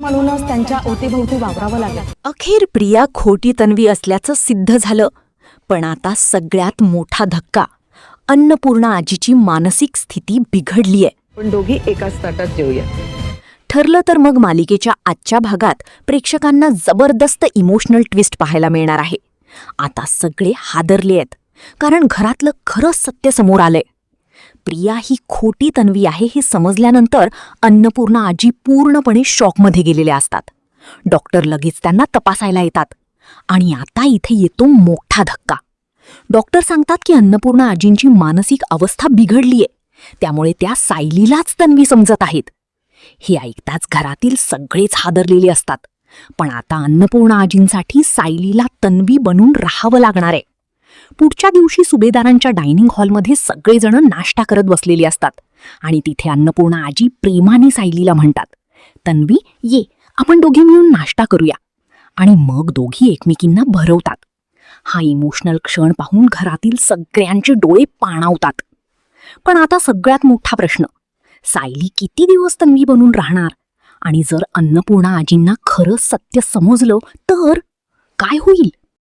म्हणूनच त्यांच्या अवतीभोवती वावरावं लागलं. अखेर प्रिया खोटी तन्वी असल्याचं सिद्ध झालं. पण आता सगळ्यात मोठा धक्का, अन्नपूर्णा आजीची मानसिक स्थिती बिघडलीय. पण दोघी एकाच ताटात जेवूया. ठरलं तर मग मालिकेच्या आजच्या भागात प्रेक्षकांना जबरदस्त इमोशनल ट्विस्ट पाहायला मिळणार आहे. आता सगळे हादरले आहेत, कारण घरातलं खरं सत्य समोर आलंय. प्रिया ही खोटी तन्वी आहे हे समजल्यानंतर अन्नपूर्णा आजी पूर्णपणे शॉकमध्ये गेलेल्या असतात. डॉक्टर लगेच त्यांना तपासायला येतात. आणि आता इथे येतो मोठा धक्का. डॉक्टर सांगतात की अन्नपूर्णा आजींची मानसिक अवस्था बिघडलीये, त्यामुळे त्या सायलीलाच तन्वी समजत आहेत. हे ऐकताच घरातील सगळेच हादरलेले असतात. पण आता अन्नपूर्णा आजींसाठी सायलीला तन्वी बनून राहावं लागणार आहे. पुढच्या दिवशी सुभेदारांच्या डायनिंग हॉलमध्ये सगळेजण नाश्ता करत बसलेले असतात. आणि तिथे अन्नपूर्णा आजी प्रेमाने सायलीला म्हणतात, तन्वी ये, आपण दोघे मिळून नाश्ता करूया. आणि मग दोघी एकमेकींना भरवतात. हा इमोशनल क्षण पाहून घरातील सगळ्यांचे डोळे पाणावतात. पण आता सगळ्यात मोठा प्रश्न, सायली किती दिवस तन्वी बनून राहणार? आणि जर अन्नपूर्णा आजींना खरं सत्य समजलं तर काय होईल?